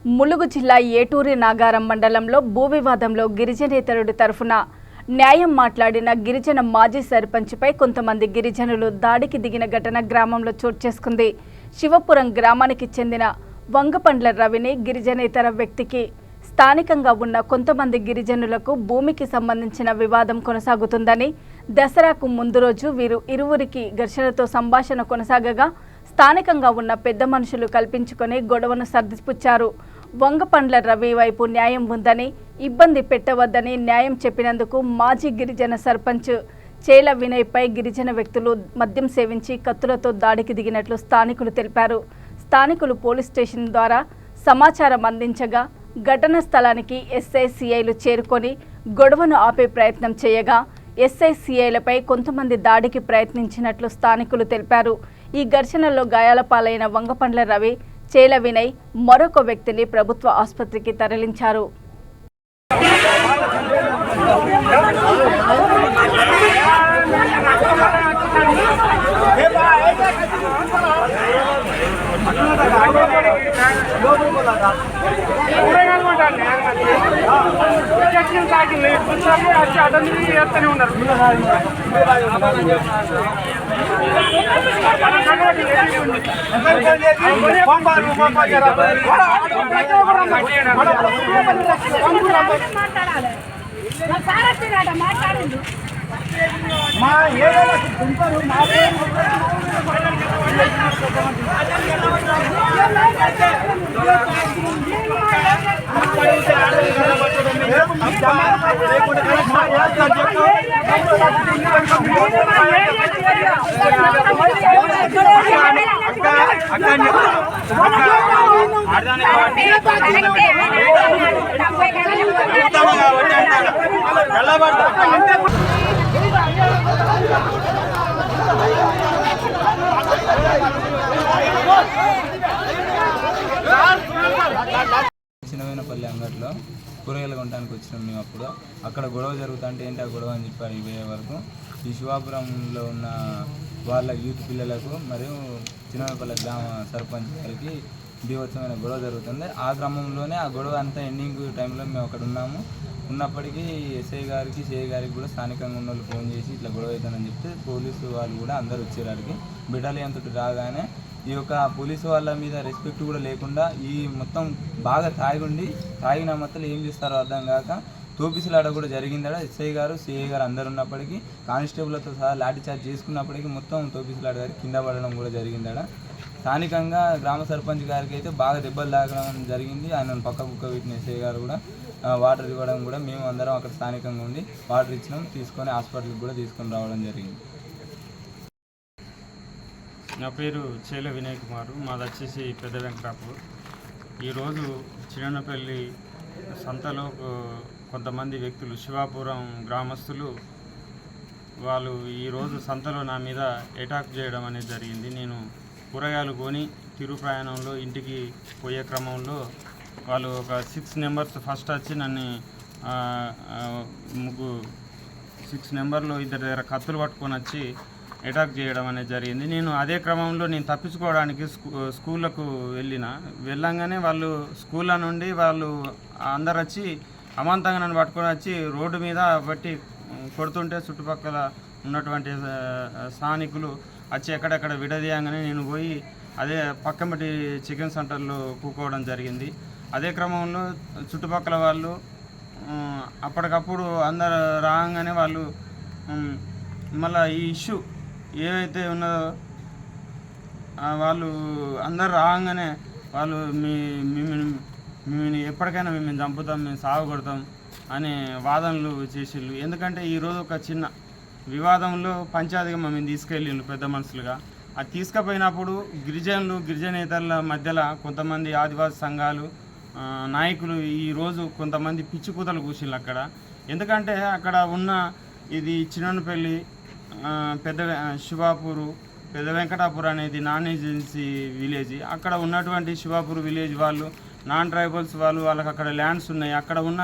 ములుగు జిల్లా ఏటూరి నాగారం మండలంలో భూ వివాదంలో గిరిజనేతరుడి తరఫున న్యాయం మాట్లాడిన గిరిజన మాజీ సర్పంచ్పై కొంతమంది గిరిజనులు దాడికి దిగిన ఘటన గ్రామంలో చోటు చేసుకుంది. శివపురం గ్రామానికి చెందిన వంగపండ్ల రవిని గిరిజనేతర వ్యక్తికి స్థానికంగా ఉన్న కొంతమంది గిరిజనులకు భూమికి సంబంధించిన వివాదం కొనసాగుతుందని, దసరాకు ముందు రోజు వీరు ఇరువురికి ఘర్షణతో సంభాషణ కొనసాగగా స్థానికంగా ఉన్న పెద్ద మనుషులు కల్పించుకొని గొడవను సర్దిపుచ్చారు. వంగపండ్ల రవి వైపు న్యాయం ఉందని, ఇబ్బంది పెట్టవద్దని న్యాయం చెప్పినందుకు మాజీ గిరిజన సర్పంచ్ చేల వినయ్పై గిరిజన వ్యక్తులు మద్యం సేవించి కత్తులతో దాడికి దిగినట్లు స్థానికులు తెలిపారు. స్థానికులు పోలీస్ స్టేషన్ ద్వారా సమాచారం అందించగా ఘటన స్థలానికి ఎస్ఐ సిఐలు చేరుకొని గొడవను ఆపే ప్రయత్నం చేయగా ఎస్ఐ సిఐలపై కొంతమంది దాడికి ప్రయత్నించినట్లు స్థానికులు తెలిపారు. ఈ ఘర్షణలో గాయాల పాలైన వంగపండ్ల రవి, చేల వినయ్ మరొక వ్యక్తిని ప్రభుత్వ ఆసుపత్రికి తరలించారు. చిన్నవేనపల్లి అంగట్లో కూరగాయలు కొనడానికి వచ్చినాం మేము. అక్కడ గొడవ జరుగుతుంటే ఏంటి ఆ గొడవ అని చెప్పి అడిగే వరకు ఈ శివాపురంలో ఉన్న వాళ్ళ యూత్ పిల్లలకు మరియు చిన్నవేనపల్లి గ్రామ సర్పంచ్ గారికి బీభత్సమైన గొడవ జరుగుతుంది. ఆ క్రమంలోనే ఆ గొడవ అంతా ఎండింగ్ టైంలో మేము అక్కడ ఉన్నప్పటికీ ఎస్ఐ గారికి, సిఐ గారికి కూడా స్థానికంగా ఉన్న వాళ్ళు ఫోన్ చేసి ఇట్లా గొడవ అవుతుందని చెప్తే పోలీసు వాళ్ళు కూడా అందరు వచ్చారు. అడిగి బెటాలియన్ తోటి రాగానే ఈ యొక్క పోలీసు వాళ్ళ మీద రెస్పెక్ట్ కూడా లేకుండా ఈ మొత్తం బాగా తాగిన మొత్తం ఏం చేస్తారో అర్థం కాక తోపిసలాట కూడా జరిగిందట. ఎస్ఐ గారు, సిఐ గారు అందరు ఉన్నప్పటికీ కానిస్టేబుల్తో సహా లాఠీ చార్జ్ చేసుకున్నప్పటికీ మొత్తం తోపిసలాట గారి కింద పడడం కూడా జరిగిందట. స్థానికంగా గ్రామ సర్పంచ్ గారికి అయితే బాగా దెబ్బలు తాగడం జరిగింది. ఆయన పక్క కుక్క పెట్టిన ఎస్ఐ గారు కూడా వాటర్ ఇవ్వడం కూడా మేము అందరం అక్కడ స్థానికంగా ఉండి వాటర్ ఇచ్చినాం, తీసుకొని హాస్పిటల్కి కూడా తీసుకొని రావడం జరిగింది. నా పేరు చేల వినయ్ కుమార్, మాది వచ్చేసి పెద్ద వెంకటాపూర్. ఈరోజు చిన్నపల్లి సంతలో కొంతమంది వ్యక్తులు, శివాపురం గ్రామస్తులు, వాళ్ళు ఈరోజు సంతలో నా మీద అటాక్ చేయడం అనేది జరిగింది. నేను కూరగాయలు కొని తిరు ప్రయాణంలో ఇంటికి పోయే క్రమంలో వాళ్ళు ఒక 6 నెంబర్స్ ఫస్ట్ వచ్చి నన్ను 6 నెంబర్లో ఇద్దరి దగ్గర కత్తులు పట్టుకొని వచ్చి అటాక్ చేయడం అనేది జరిగింది. నేను అదే క్రమంలో నేను తప్పించుకోవడానికి స్కూళ్ళకు వెళ్ళంగానే వాళ్ళు స్కూళ్ళ నుండి వాళ్ళు అందరు వచ్చి అమాంతంగా నన్ను పట్టుకొని వచ్చి రోడ్డు మీద బట్టి కొడుతుంటే చుట్టుపక్కల ఉన్నటువంటి స్థానికులు వచ్చి ఎక్కడెక్కడ విడదీయంగానే నేను పోయి అదే పక్కమటి చికెన్ సెంటర్లో కూకోవడం జరిగింది. అదే క్రమంలో చుట్టుపక్కల వాళ్ళు అప్పటికప్పుడు అందరు రాగానే వాళ్ళు మళ్ళీ ఈ ఇష్యూ ఏవైతే ఉన్నదో వాళ్ళు అందరు రాగానే వాళ్ళు మిమ్మల్ని ఎప్పటికైనా మేము చంపుతాం, మేము సాగు కొడతాం అనే వాదనలు చేసిళ్ళు. ఎందుకంటే ఈరోజు ఒక చిన్న వివాదంలో పంచాయతీగా మేము తీసుకెళ్ళిండు పెద్ద మనుషులుగా. అది తీసుకుపోయినప్పుడు గిరిజనేతల మధ్యలో కొంతమంది ఆదివాసీ సంఘాలు నాయకులు ఈరోజు కొంతమంది పిచ్చి కూతలు కూర్చున్నారు అక్కడ. ఎందుకంటే అక్కడ ఉన్న ఇది చిన్నపల్లి శివాపూరు, పెద్ద వెంకటాపూర్ అనేది నాన్ ఏజెన్సీ విలేజ్. అక్కడ ఉన్నటువంటి శివాపూర్ విలేజ్ వాళ్ళు నాన్ ట్రైబల్స్ వాళ్ళకి అక్కడ ల్యాండ్స్ ఉన్నాయి. అక్కడ ఉన్న